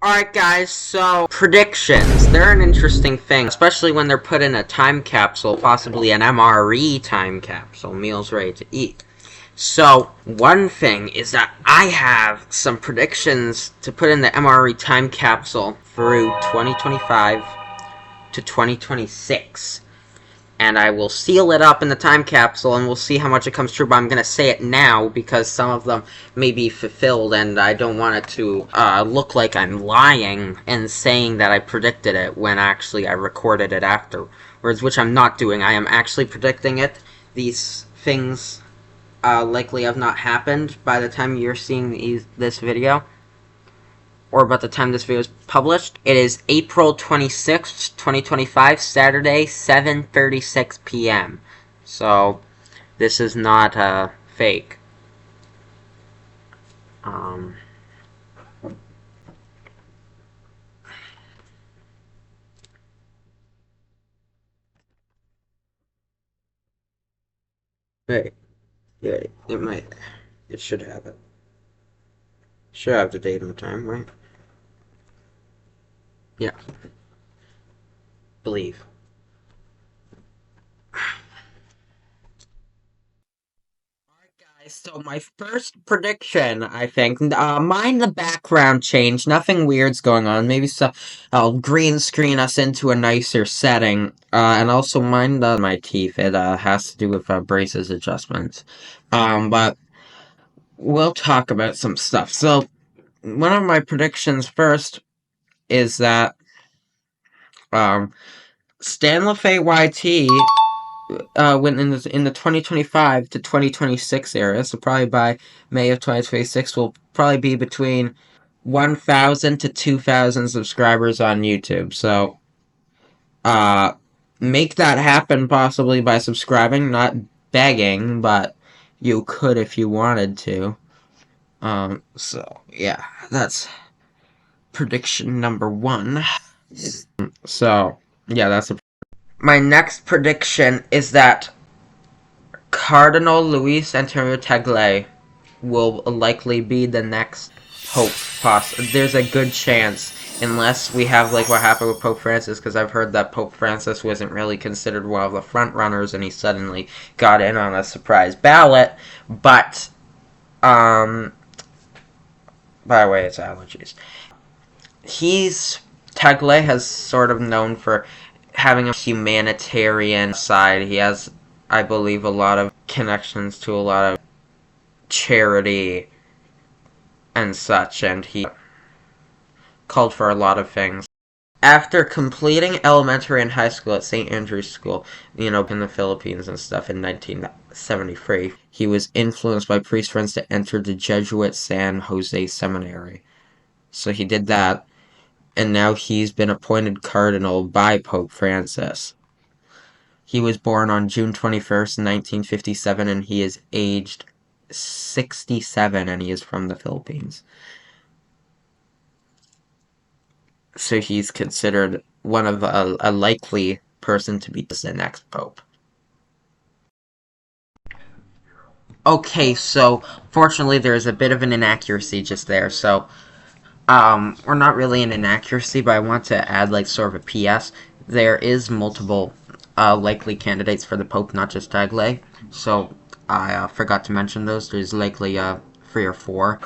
Alright guys, so predictions. They're an interesting thing, especially when they're put in a time capsule, possibly an MRE time capsule, meals ready to eat. So, one thing is that I have some predictions to put in the MRE time capsule through 2025 to 2026. And I will seal it up in the time capsule, and we'll see how much it comes true, but I'm going to say it now, because some of them may be fulfilled, and I don't want it to look like I'm lying and saying that I predicted it, when actually I recorded it afterwards, which I'm not doing. I am actually predicting it. These things likely have not happened by the time you're seeing this video, or about the time this video is published. It is April 26th, 2025, Saturday, 7:36 p.m. So, this is not fake. Wait, yeah, it should have it. Should have the date and the time, right? Yeah. Believe. So my first prediction, I think, mind the background change, nothing weird's going on, maybe I'll green screen us into a nicer setting, and also mind my teeth, it has to do with braces adjustments, but we'll talk about some stuff. So, one of my predictions first is that, Stanlyfe YT when in the 2025 to 2026 era, so probably by May of 2026, will probably be between 1,000 to 2,000 subscribers on YouTube. So, make that happen possibly by subscribing, not begging, but you could if you wanted to. So, yeah, that's prediction number one. So, yeah, my next prediction is that Cardinal Luis Antonio Tagle will likely be the next Pope. There's a good chance, unless we have like what happened with Pope Francis, because I've heard that Pope Francis wasn't really considered one of the front runners, and he suddenly got in on a surprise ballot. But, by the way, it's allergies. Tagle has sort of known for having a humanitarian side. He has, I believe, a lot of connections to a lot of charity and such, and he called for a lot of things. After completing elementary and high school at St. Andrew's School, in the Philippines and stuff in 1973, he was influenced by priest friends to enter the Jesuit San Jose Seminary. So he did that, and now he's been appointed cardinal by Pope Francis. He was born on June 21st, 1957, and he is aged 67, and he is from the Philippines. So he's considered one of a likely person to be the next pope. Okay, so fortunately there's a bit of an inaccuracy just there, so or not really an inaccuracy, but I want to add like sort of a PS. There is multiple likely candidates for the Pope, not just Tagle. So I forgot to mention those. There's likely 3 or 4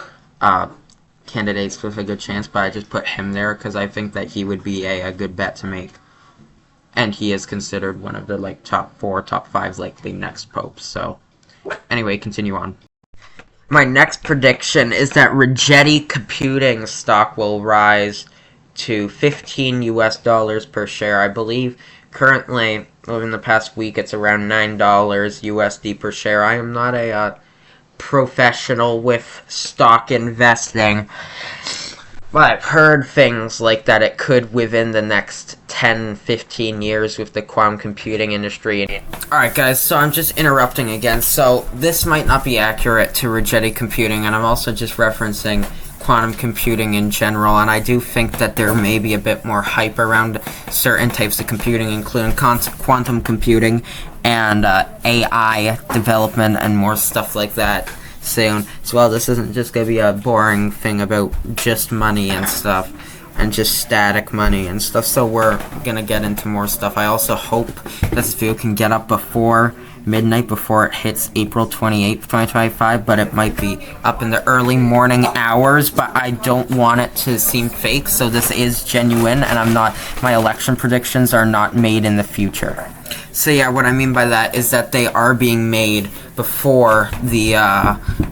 candidates with a good chance, but I just put him there because I think that he would be a good bet to make. And he is considered one of the like top 4, top 5 likely next popes. So anyway, continue on. My next prediction is that Rigetti Computing stock will rise to $15 US per share. I believe currently, over the past week, it's around $9 USD per share. I am not a professional with stock investing, but I've heard things like that it could within the next 10-15 years with the quantum computing industry. Alright guys, so I'm just interrupting again. So this might not be accurate to Rigetti Computing, and I'm also just referencing quantum computing in general, and I do think that there may be a bit more hype around certain types of computing, including quantum computing and AI development and more stuff like that soon. So, well, this isn't just going to be a boring thing about just money and stuff. and just static money and stuff. So we're gonna get into more stuff. I also hope this video can get up before midnight, before it hits April 28th, 2025, but it might be up in the early morning hours, but I don't want it to seem fake, so this is genuine, and my election predictions are not made in the future. So yeah, what I mean by that is that they are being made before the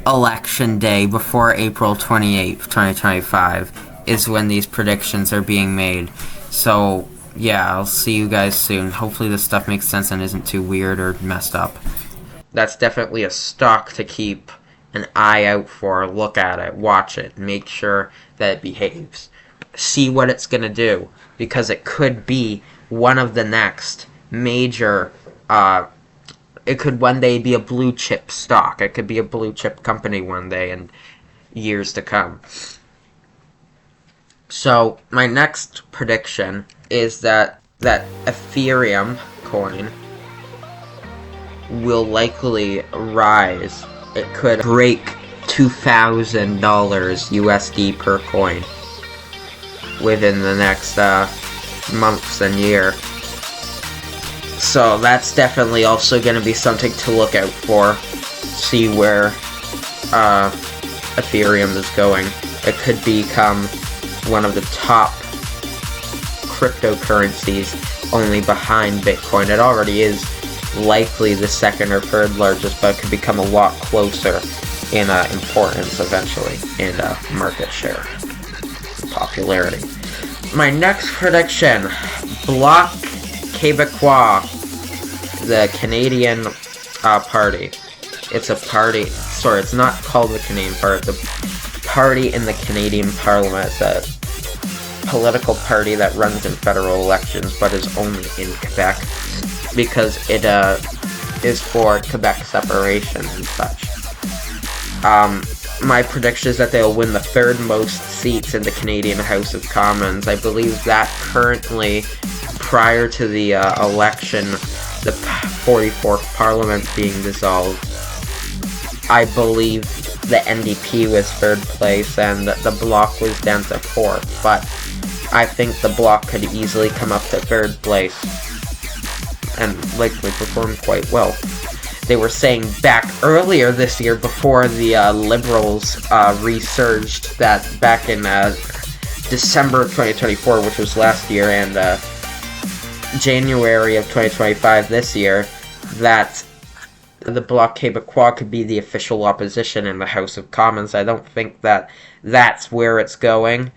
election day, before April 28th, 2025, is when these predictions are being made. So yeah, I'll see you guys soon. Hopefully this stuff makes sense and isn't too weird or messed up. That's definitely a stock to keep an eye out for. Look at it, watch it, make sure that it behaves. See what it's going to do, because it could be one of the next major, it could one day be a blue chip stock. It could be a blue chip company one day in years to come. So my next prediction is that Ethereum coin will likely rise. It could break $2,000 USD per coin within the next months and year. So that's definitely also going to be something to look out for. See where Ethereum is going. It could become one of the top cryptocurrencies, only behind Bitcoin. It already is likely the second or third largest, but it could become a lot closer in importance eventually, and market share, popularity. My next prediction, Bloc Québécois, the Canadian party. It's a party, sorry, it's not called the Canadian Party, the party in the Canadian Parliament. It's a political party that runs in federal elections, but is only in Quebec, because it is for Quebec separation and such. My prediction is that they'll win the third most seats in the Canadian House of Commons. I believe that currently, prior to the election, the 44th Parliament being dissolved, I believe the NDP was third place and the Bloc was down to fourth, but I think the Bloc could easily come up to third place and likely perform quite well. They were saying back earlier this year, before the Liberals resurged, that back in December of 2024, which was last year, and January of 2025 this year, that the Bloc Québécois could be the official opposition in the House of Commons. I don't think that that's where it's going.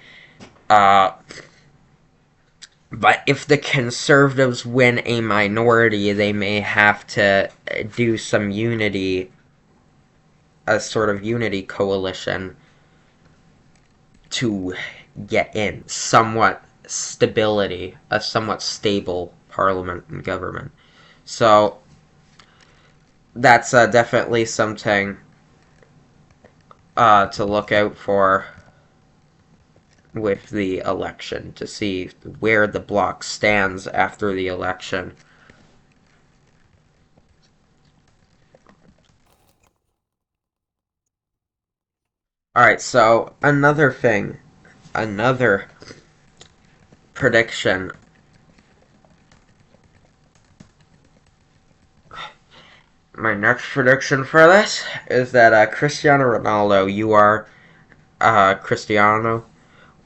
But if the Conservatives win a minority, they may have to do some unity, a sort of unity coalition, to get in somewhat stability, a somewhat stable parliament and government. So that's definitely something to look out for with the election, to see where the Bloc stands after the election. Alright, so another prediction. My next prediction for this is that Cristiano Ronaldo, Cristiano,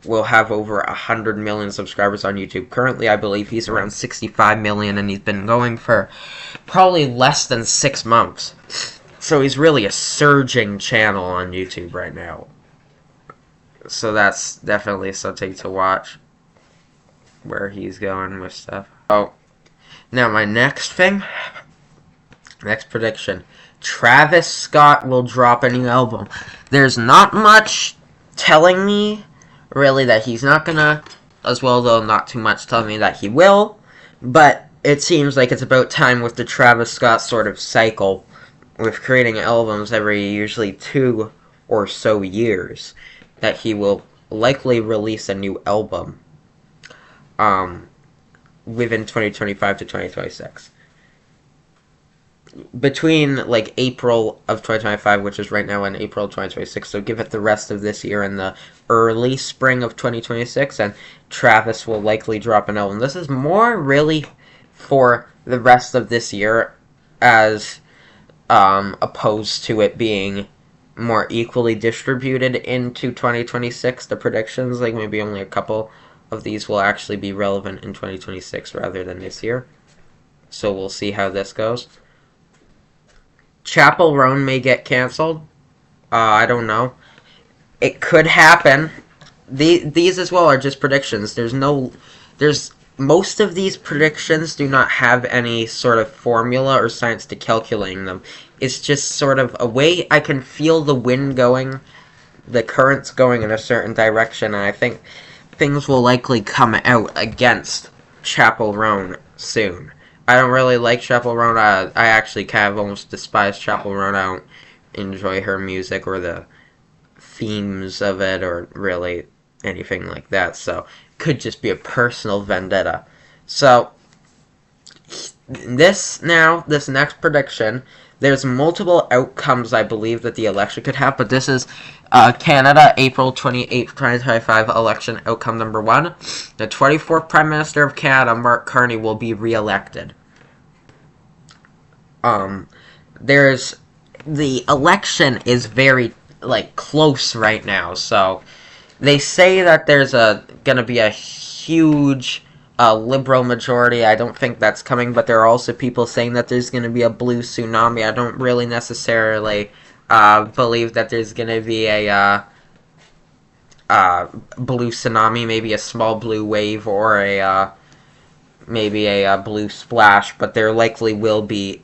will have over 100 million subscribers on YouTube. Currently, I believe he's around 65 million, and he's been going for probably less than 6 months. So he's really a surging channel on YouTube right now. So that's definitely something to watch, where he's going with stuff. Oh, now my next prediction. Travis Scott will drop a new album. There's not much telling me, really, that he's not gonna, as well, though not too much telling me that he will, but it seems like it's about time with the Travis Scott sort of cycle, with creating albums every usually 2 or so years, that he will likely release a new album within 2025 to 2026. between like April of 2025, which is right now, and April of 2026. So give it the rest of this year and the early spring of 2026, and Travis will likely drop an album. This is more really for the rest of this year, as opposed to it being more equally distributed into 2026. The predictions, like maybe only a couple of these will actually be relevant in 2026 rather than this year. So we'll see how this goes. Chapel Roan may get canceled. I don't know. It could happen. These as well are just predictions. Most of these predictions do not have any sort of formula or science to calculating them. It's just sort of a way I can feel the wind going, the currents going in a certain direction, and I think things will likely come out against Chapel Roan soon. I don't really like Chapel Roan. I actually kind of almost despise Chapel Roan. I don't enjoy her music or the themes of it or really anything like that. So it could just be a personal vendetta. So this next prediction, there's multiple outcomes I believe that the election could have, but this is Canada, April 28th, 2025 election outcome number 1. The 24th Prime Minister of Canada, Mark Carney, will be re-elected. The election is very, close right now, so they say that there's gonna be a huge liberal majority. I don't think that's coming, but there are also people saying that there's gonna be a blue tsunami. I don't really necessarily believe that there's gonna be a blue tsunami, maybe a small blue wave or maybe a blue splash, but there likely will be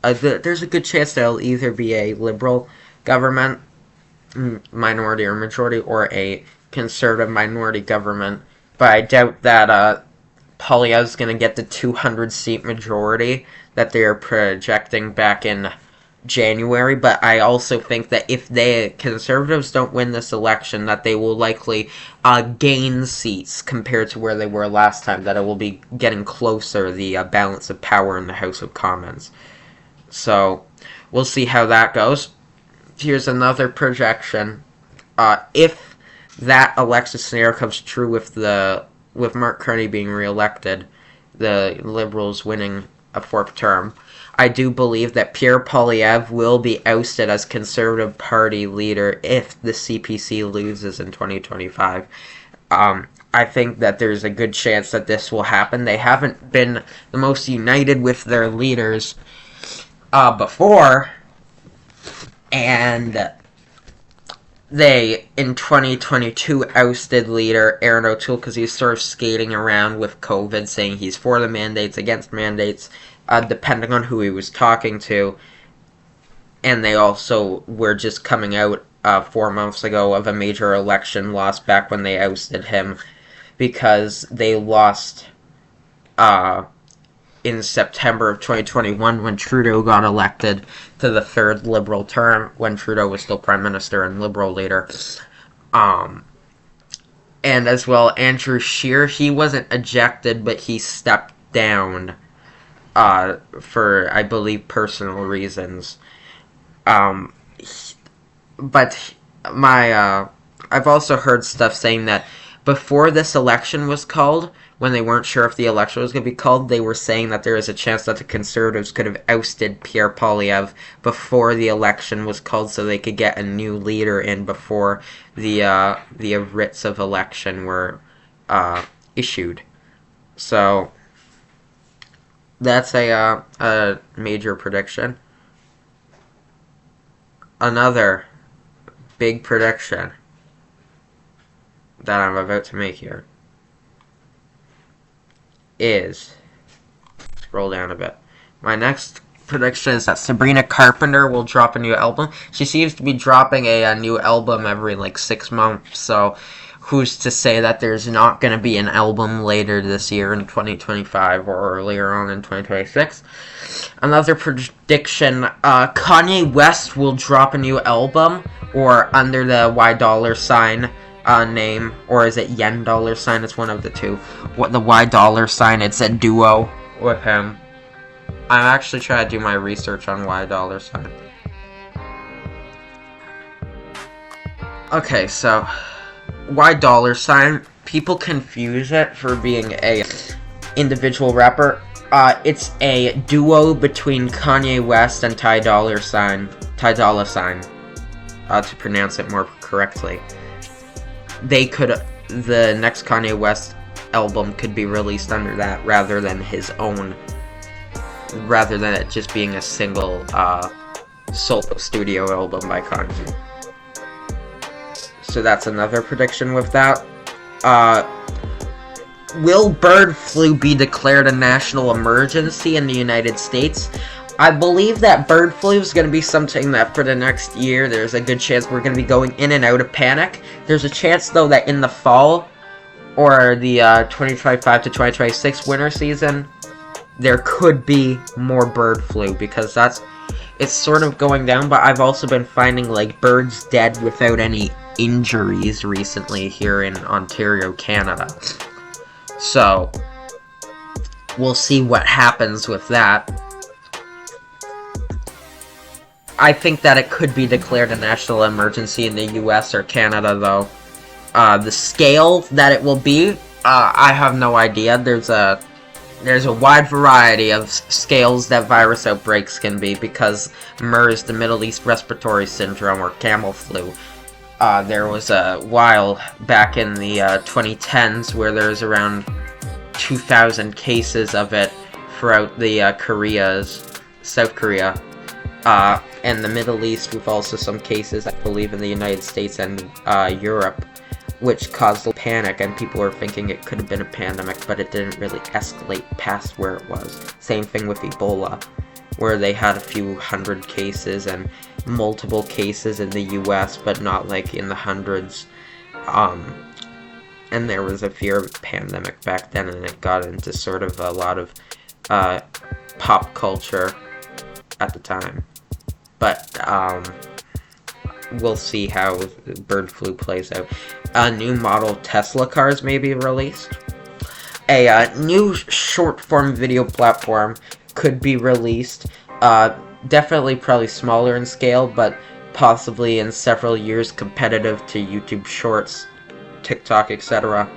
there's a good chance there'll either be a liberal government, minority or majority, or a conservative minority government. But I doubt that Poilievre's going to get the 200-seat majority that they're projecting back in January. But I also think that if the Conservatives don't win this election, that they will likely gain seats compared to where they were last time, that it will be getting closer, the balance of power in the House of Commons. So we'll see how that goes. Here's another projection. If that election scenario comes true with Mark Carney being re-elected, the Liberals winning a 4th term, I do believe that Pierre Poilievre will be ousted as Conservative Party leader if the CPC loses in 2025. I think that there's a good chance that this will happen. They haven't been the most united with their leaders before, and they, in 2022, ousted leader Aaron O'Toole because he's sort of skating around with COVID, saying he's for the mandates, against mandates, depending on who he was talking to. And they also were just coming out 4 months ago of a major election loss back when they ousted him because they lost in September of 2021 when Trudeau got elected to the 3rd Liberal term, when Trudeau was still Prime Minister and Liberal leader. And as well, Andrew Scheer, he wasn't ejected, but he stepped down for, I believe, personal reasons. But I've also heard stuff saying that before this election was called, when they weren't sure if the election was going to be called, they were saying that there is a chance that the Conservatives could have ousted Pierre Poilievre before the election was called so they could get a new leader in before the writs of election were issued. So that's a major prediction. Another big prediction that I'm about to make here is, scroll down a bit, my next prediction is that Sabrina Carpenter will drop a new album. She seems to be dropping a new album every 6 months, so who's to say that there's not going to be an album later this year in 2025 or earlier on in 2026. Another prediction, Kanye West will drop a new album, or under the $Y name, or is it Yen $? It's one of the two. What the $Y, it's a duo with him. I'm actually trying to do my research on $. Okay, so $. People confuse it for being a individual rapper. It's a duo between Kanye West and Ty Dolla $ign, to pronounce it more correctly. The next Kanye West album could be released under that rather than it just being a single solo studio album by Kanye. So that's another prediction with that. Will bird flu be declared a national emergency in the United States? I believe that bird flu is going to be something that for the next year, there's a good chance we're going to be going in and out of panic. There's a chance, though, that in the fall, or the 2025 to 2026 winter season, there could be more bird flu, because it's sort of going down, but I've also been finding, like, birds dead without any injuries recently here in Ontario, Canada. So, we'll see what happens with that. I think that it could be declared a national emergency in the US or Canada, though. The scale that it will be, I have no idea. There's a wide variety of scales that virus outbreaks can be, because MERS, the Middle East Respiratory Syndrome, or camel flu, there was a while back in the 2010s where there's around 2,000 cases of it throughout the South Korea, and the Middle East, with also some cases, I believe, in the United States and Europe, which caused a panic, and people were thinking it could have been a pandemic, but it didn't really escalate past where it was. Same thing with Ebola, where they had a few hundred cases and multiple cases in the US, but not like in the hundreds. And there was a fear of a pandemic back then, and it got into sort of a lot of pop culture at the time. But we'll see how bird flu plays out. New model Tesla cars may be released. A new short-form video platform could be released. Definitely probably smaller in scale, but possibly in several years competitive to YouTube Shorts, TikTok, etc.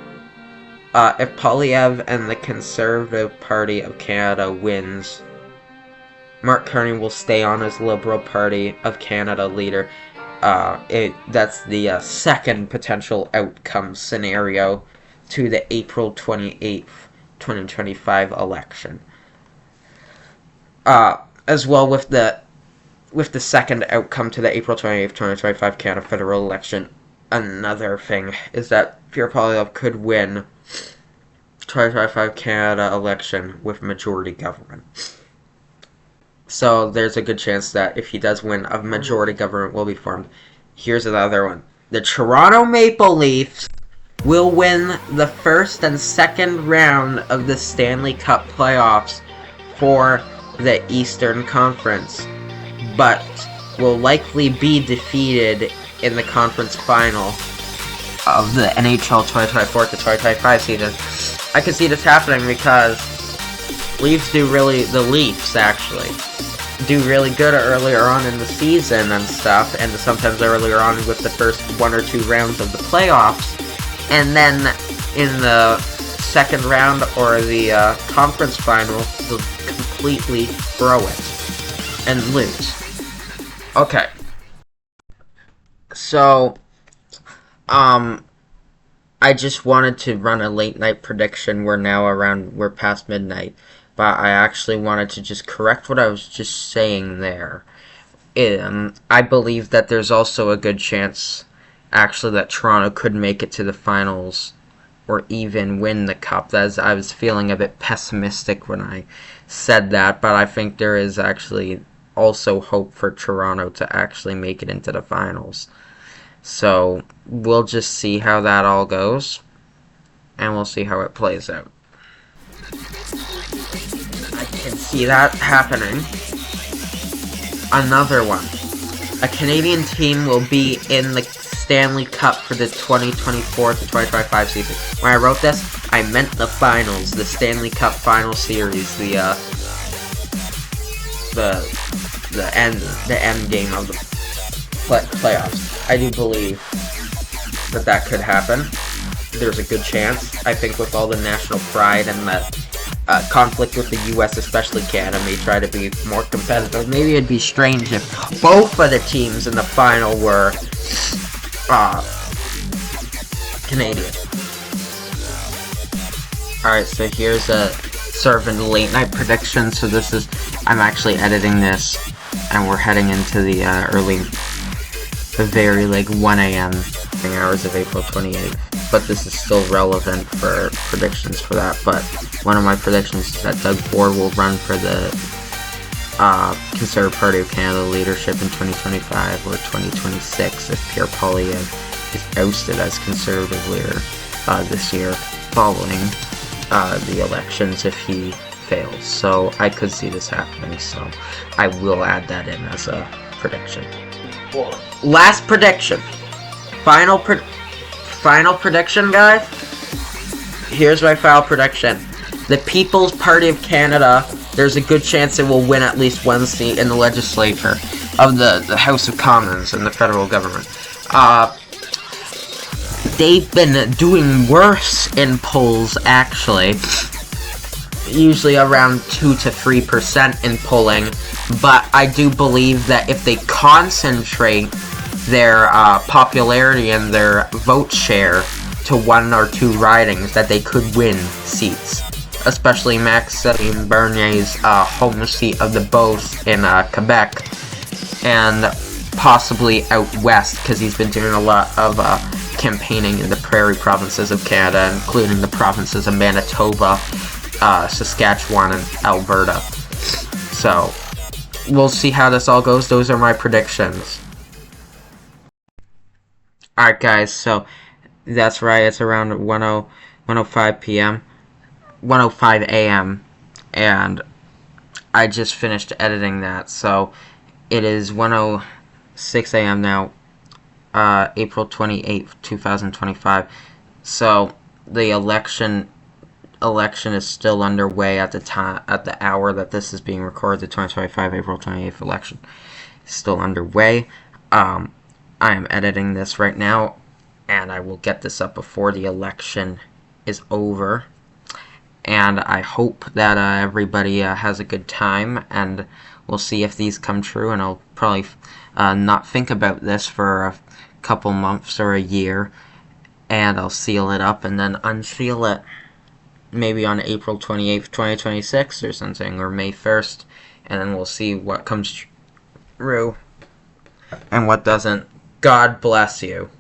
If Poilievre and the Conservative Party of Canada wins, Mark Carney will stay on as Liberal Party of Canada leader. That's the second potential outcome scenario to the April 28th, 2025 election. As well with the second outcome to the April 28th, 2025 Canada federal election, another thing is that Pierre Poilievre could win 2025 Canada election with majority government. So there's a good chance that if he does win, a majority government will be formed. Here's another one. The Toronto Maple Leafs will win the first and second round of the Stanley Cup playoffs for the Eastern Conference, but will likely be defeated in the conference final of the NHL 2024 to 2025 season. I can see this happening because the Leafs actually do really good earlier on in the season and stuff, and sometimes earlier on with the first 1 or 2 rounds of the playoffs, and then in the second round or the conference final, they'll completely throw it and lose. Okay. So, I just wanted to run a late night prediction. We're past midnight. But I actually wanted to just correct what I was just saying there. I believe that there's also a good chance, actually, that Toronto could make it to the finals or even win the cup. I was feeling a bit pessimistic when I said that, but I think there is actually also hope for Toronto to actually make it into the finals. So we'll just see how that all goes, and we'll see how it plays out. I can see that happening. Another one. A Canadian team will be in the Stanley Cup for the 2024 to 2025 season. When I wrote this, I meant the finals, the Stanley Cup final series, the the end game of the playoffs. I do believe that could happen. There's a good chance. I think with all the national pride and the conflict with the U.S., especially Canada, may try to be more competitive. Maybe it'd be strange if both of the teams in the final were Canadian. Alright, so here's a sort of a late night prediction. So this is, I'm actually editing this, and we're heading into the the very like 1 a.m. hours of April 28th. But this is still relevant for predictions for that. But one of my predictions is that Doug Ford will run for the Conservative Party of Canada leadership in 2025 or 2026 if Pierre Poilievre is ousted as Conservative leader this year following the elections if he fails. So I could see this happening, so I will add that in as a prediction. Last prediction. Final prediction, guys. Here's my final prediction. The People's Party of Canada, there's a good chance it will win at least one seat in the legislature of the House of Commons in the federal government. They've been doing worse in polls, actually. Usually around 2 to 3% in polling, but I do believe that if they concentrate their popularity and their vote share to 1 or 2 ridings, that they could win seats. Especially Maxime Bernier's home seat of the Beauce in Quebec, and possibly out west, because he's been doing a lot of campaigning in the prairie provinces of Canada, including the provinces of Manitoba, Saskatchewan, and Alberta. So, we'll see how this all goes. Those are my predictions. Alright guys, so that's right, it's around 1:05 p.m. 1:05 a.m. and I just finished editing that, so it is 1:06 a.m. now, April 28th, 2025. So the election is still underway at the hour that this is being recorded. The 2025 April 28th election is still underway. I am editing this right now, and I will get this up before the election is over. And I hope that everybody has a good time, and we'll see if these come true. And I'll probably not think about this for a couple months or a year, and I'll seal it up and then unseal it maybe on April 28th, 2026 or something, or May 1st, and then we'll see what comes true and what doesn't. God bless you.